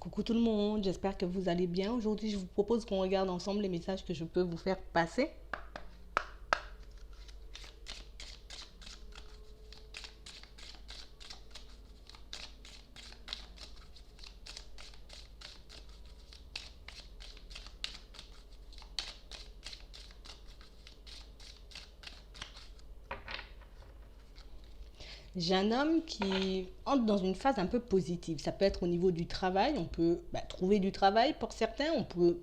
Coucou tout le monde, j'espère que vous allez bien. Aujourd'hui, je vous propose qu'on regarde ensemble les messages que je peux vous faire passer. J'ai un homme qui entre dans une phase un peu positive. Ça peut être au niveau du travail, on peut trouver du travail pour certains,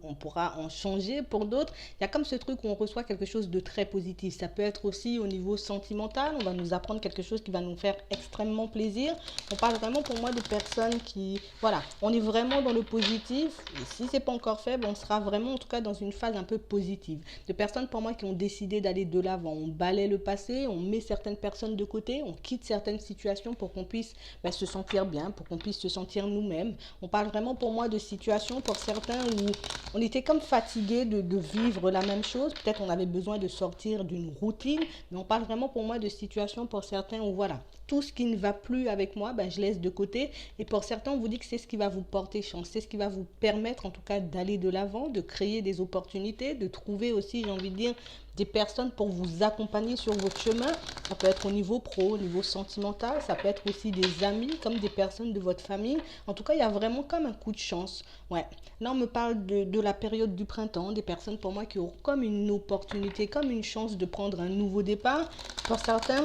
on pourra en changer pour d'autres. Il y a comme ce truc où on reçoit quelque chose de très positif. Ça peut être aussi au niveau sentimental, on va nous apprendre quelque chose qui va nous faire extrêmement plaisir. On parle vraiment pour moi de personnes qui, voilà, on est vraiment dans le positif. Et si c'est pas encore fait, on sera vraiment en tout cas dans une phase un peu positive. De personnes pour moi qui ont décidé d'aller de l'avant. On balaie le passé, on met certaines personnes de côté, on quitte certaines situations pour qu'on puisse se sentir bien, pour qu'on puisse se sentir nous-mêmes. On parle vraiment pour moi de situations pour certains où on était comme fatigué de vivre la même chose. Peut-être on avait besoin de sortir d'une routine, mais on parle vraiment pour moi de situations pour certains où voilà, tout ce qui ne va plus avec moi, je laisse de côté. Et pour certains, on vous dit que c'est ce qui va vous porter chance, c'est ce qui va vous permettre en tout cas d'aller de l'avant, de créer des opportunités, de trouver aussi, j'ai envie de dire, des personnes pour vous accompagner sur votre chemin. Ça peut être au niveau pro, au niveau sentimental, ça peut être aussi des amis, comme des personnes de votre famille. En tout cas, il y a vraiment comme un coup de chance. Ouais. Là, on me parle de la période du printemps, des personnes pour moi qui ont comme une opportunité, comme une chance de prendre un nouveau départ. Pour certains,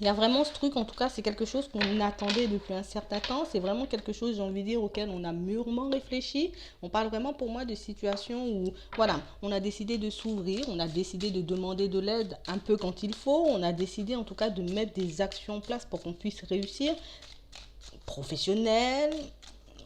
il y a vraiment ce truc, en tout cas, c'est quelque chose qu'on attendait depuis un certain temps. C'est vraiment quelque chose, j'ai envie de dire, auquel on a mûrement réfléchi. On parle vraiment pour moi de situations où, voilà, on a décidé de s'ouvrir, on a décidé de demander de l'aide un peu quand il faut. On a décidé, en tout cas, de mettre des actions en place pour qu'on puisse réussir. Professionnel,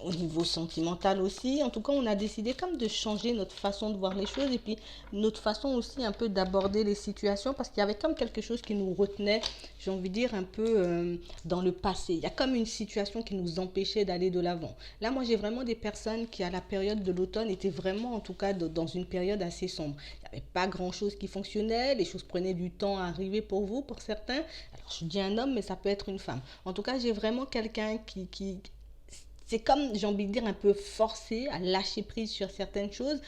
au niveau sentimental aussi. En tout cas, on a décidé comme de changer notre façon de voir les choses et puis notre façon aussi un peu d'aborder les situations parce qu'il y avait comme quelque chose qui nous retenait, j'ai envie de dire, un peu dans le passé. Il y a comme une situation qui nous empêchait d'aller de l'avant. Là, moi, j'ai vraiment des personnes qui, à la période de l'automne, étaient vraiment, en tout cas, dans une période assez sombre. Il n'y avait pas grand-chose qui fonctionnait, les choses prenaient du temps à arriver pour vous, pour certains. Alors, je dis un homme, mais ça peut être une femme. En tout cas, j'ai vraiment quelqu'un qui c'est comme, j'ai envie de dire, un peu forcé à lâcher prise sur certaines choses.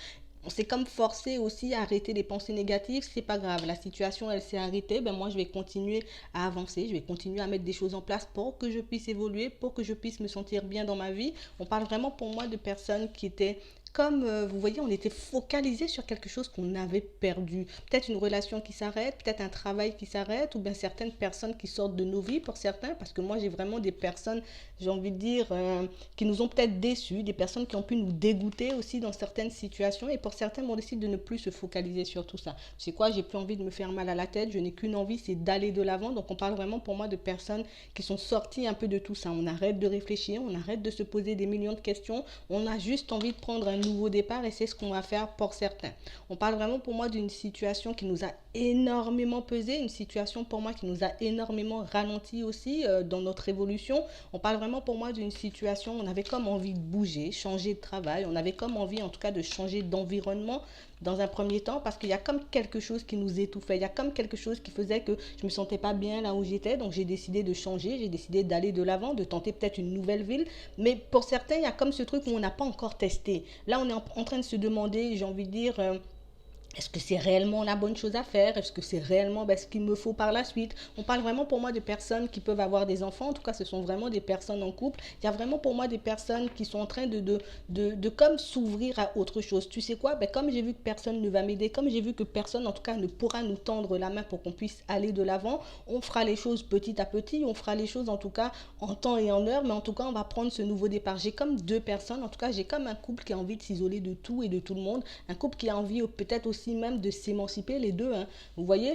On s'est comme forcé aussi à arrêter les pensées négatives. C'est pas grave, la situation elle s'est arrêtée. Moi je vais continuer à avancer, je vais continuer à mettre des choses en place pour que je puisse évoluer, pour que je puisse me sentir bien dans ma vie. On parle vraiment pour moi de personnes qui étaient comme vous voyez, on était focalisé sur quelque chose qu'on avait perdu. Peut-être une relation qui s'arrête, peut-être un travail qui s'arrête, ou bien certaines personnes qui sortent de nos vies pour certains, parce que moi j'ai vraiment des personnes, j'ai envie de dire, qui nous ont peut-être déçus, des personnes qui ont pu nous dégoûter aussi dans certaines situations, et pour certains, on décide de ne plus se focaliser sur tout ça. C'est quoi, j'ai plus envie de me faire mal à la tête, je n'ai qu'une envie, c'est d'aller de l'avant. Donc on parle vraiment pour moi de personnes qui sont sorties un peu de tout ça. On arrête de réfléchir, on arrête de se poser des millions de questions, on a juste envie de prendre un nouveau départ et c'est ce qu'on va faire pour certains. On parle vraiment pour moi d'une situation qui nous a énormément pesé, une situation pour moi qui nous a énormément ralenti aussi dans notre évolution. On parle vraiment pour moi d'une situation, on avait comme envie de bouger, changer de travail, on avait comme envie en tout cas de changer d'environnement dans un premier temps parce qu'il y a comme quelque chose qui nous étouffait, il y a comme quelque chose qui faisait que je me sentais pas bien là où j'étais, donc j'ai décidé de changer, j'ai décidé d'aller de l'avant, de tenter peut-être une nouvelle ville, mais pour certains il y a comme ce truc où on n'a pas encore testé. Là on est en train de se demander, j'ai envie de dire, est-ce que c'est réellement la bonne chose à faire? Est-ce que c'est réellement ce qu'il me faut par la suite? On parle vraiment pour moi de personnes qui peuvent avoir des enfants. En tout cas, ce sont vraiment des personnes en couple. Il y a vraiment pour moi des personnes qui sont en train de comme s'ouvrir à autre chose. Tu sais quoi? Comme j'ai vu que personne ne va m'aider, comme j'ai vu que personne en tout cas ne pourra nous tendre la main pour qu'on puisse aller de l'avant, on fera les choses petit à petit, on fera les choses en tout cas en temps et en heure, mais en tout cas on va prendre ce nouveau départ. J'ai comme deux personnes, en tout cas j'ai comme un couple qui a envie de s'isoler de tout et de tout le monde, un couple qui a envie peut-être aussi même de s'émanciper, les deux, hein. Vous voyez,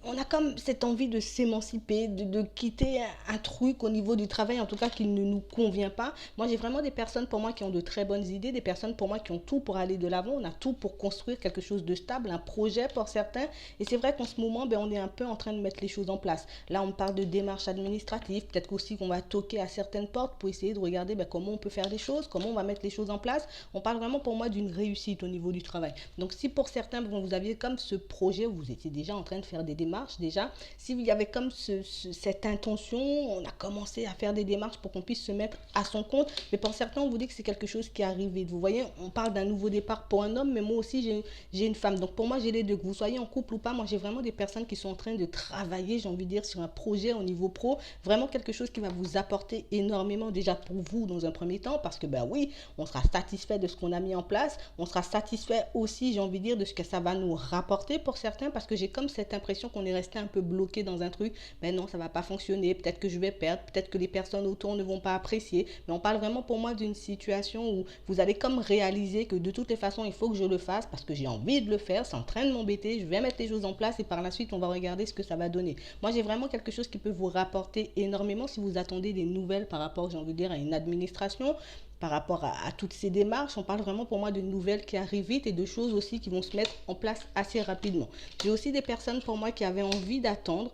on a comme cette envie de s'émanciper, de quitter un truc au niveau du travail, en tout cas qui ne nous convient pas. Moi, j'ai vraiment des personnes pour moi qui ont de très bonnes idées, des personnes pour moi qui ont tout pour aller de l'avant. On a tout pour construire quelque chose de stable, un projet pour certains. Et c'est vrai qu'en ce moment, on est un peu en train de mettre les choses en place. Là, on parle de démarches administratives, peut-être aussi qu'on va toquer à certaines portes pour essayer de regarder comment on peut faire les choses, comment on va mettre les choses en place. On parle vraiment pour moi d'une réussite au niveau du travail. Donc, si pour certains, vous aviez comme ce projet, vous étiez déjà en train de faire des démarches déjà. S'il y avait comme cette intention, on a commencé à faire des démarches pour qu'on puisse se mettre à son compte. Mais pour certains, on vous dit que c'est quelque chose qui arrive vite. Vous voyez, on parle d'un nouveau départ pour un homme, mais moi aussi, j'ai une femme. Donc pour moi, j'ai les deux. Que vous soyez en couple ou pas, moi, j'ai vraiment des personnes qui sont en train de travailler, j'ai envie de dire, sur un projet au niveau pro. Vraiment quelque chose qui va vous apporter énormément déjà pour vous dans un premier temps. Parce que, ben oui, on sera satisfait de ce qu'on a mis en place. On sera satisfait aussi, j'ai envie de dire, de ce que ça va nous rapporter pour certains. Parce que j'ai comme cette impression qu'on est resté un peu bloqué dans un truc. Ben non, ça va pas fonctionner. Peut-être que je vais perdre. Peut-être que les personnes autour ne vont pas apprécier. Mais on parle vraiment pour moi d'une situation où vous allez comme réaliser que de toutes les façons, il faut que je le fasse parce que j'ai envie de le faire. C'est en train de m'embêter. Je vais mettre les choses en place et par la suite, on va regarder ce que ça va donner. Moi, j'ai vraiment quelque chose qui peut vous rapporter énormément si vous attendez des nouvelles par rapport, j'ai envie de dire, à une administration, par rapport à toutes ces démarches. On parle vraiment pour moi de nouvelles qui arrivent vite et de choses aussi qui vont se mettre en place assez rapidement. J'ai aussi des personnes pour moi qui avaient envie d'attendre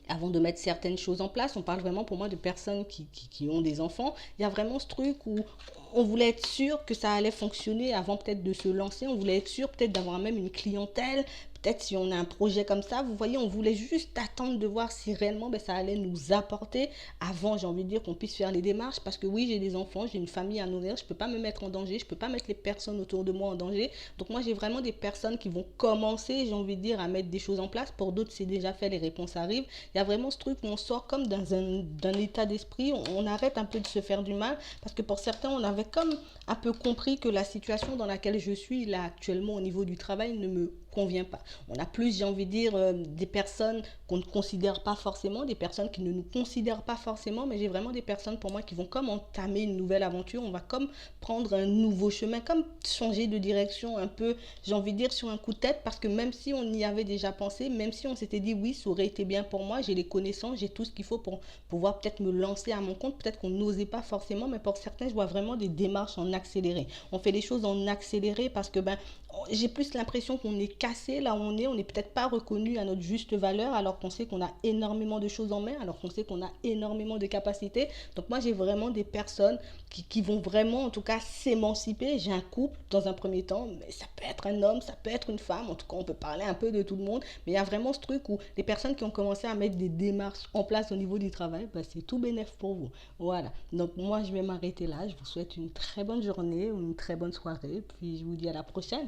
avant de mettre certaines choses en place. On parle vraiment pour moi de personnes qui ont des enfants. Il y a vraiment ce truc où on voulait être sûr que ça allait fonctionner avant peut-être de se lancer. On voulait être sûr peut-être d'avoir même une clientèle. Peut-être si on a un projet comme ça, vous voyez, on voulait juste attendre de voir si réellement ça allait nous apporter avant, j'ai envie de dire, qu'on puisse faire les démarches. Parce que oui, j'ai des enfants, j'ai une famille à nourrir, je ne peux pas me mettre en danger, je ne peux pas mettre les personnes autour de moi en danger. Donc moi, j'ai vraiment des personnes qui vont commencer, j'ai envie de dire, à mettre des choses en place. Pour d'autres, c'est déjà fait, les réponses arrivent. Il y a vraiment ce truc où on sort comme d'un état d'esprit, on arrête un peu de se faire du mal. Parce que pour certains, on avait comme un peu compris que la situation dans laquelle je suis là actuellement au niveau du travail ne me convient pas. On a plus, j'ai envie de dire, des personnes qu'on ne considère pas forcément, des personnes qui ne nous considèrent pas forcément, mais j'ai vraiment des personnes pour moi qui vont comme entamer une nouvelle aventure, on va comme prendre un nouveau chemin, comme changer de direction un peu, j'ai envie de dire, sur un coup de tête, parce que même si on y avait déjà pensé, même si on s'était dit oui, ça aurait été bien pour moi, j'ai les connaissances, j'ai tout ce qu'il faut pour pouvoir peut-être me lancer à mon compte, peut-être qu'on n'osait pas forcément, mais pour certains, je vois vraiment des démarches en accéléré. On fait les choses en accéléré parce que j'ai plus l'impression qu'on est cassé là où on n'est peut-être pas reconnu à notre juste valeur alors qu'on sait qu'on a énormément de choses en main, alors qu'on sait qu'on a énormément de capacités. Donc moi j'ai vraiment des personnes qui vont vraiment en tout cas s'émanciper. J'ai un couple dans un premier temps, mais ça peut être un homme, ça peut être une femme, en tout cas on peut parler un peu de tout le monde, mais il y a vraiment ce truc où les personnes qui ont commencé à mettre des démarches en place au niveau du travail, c'est tout bénéf pour vous. Voilà, donc moi je vais m'arrêter là, je vous souhaite une très bonne journée ou une très bonne soirée, puis je vous dis à la prochaine.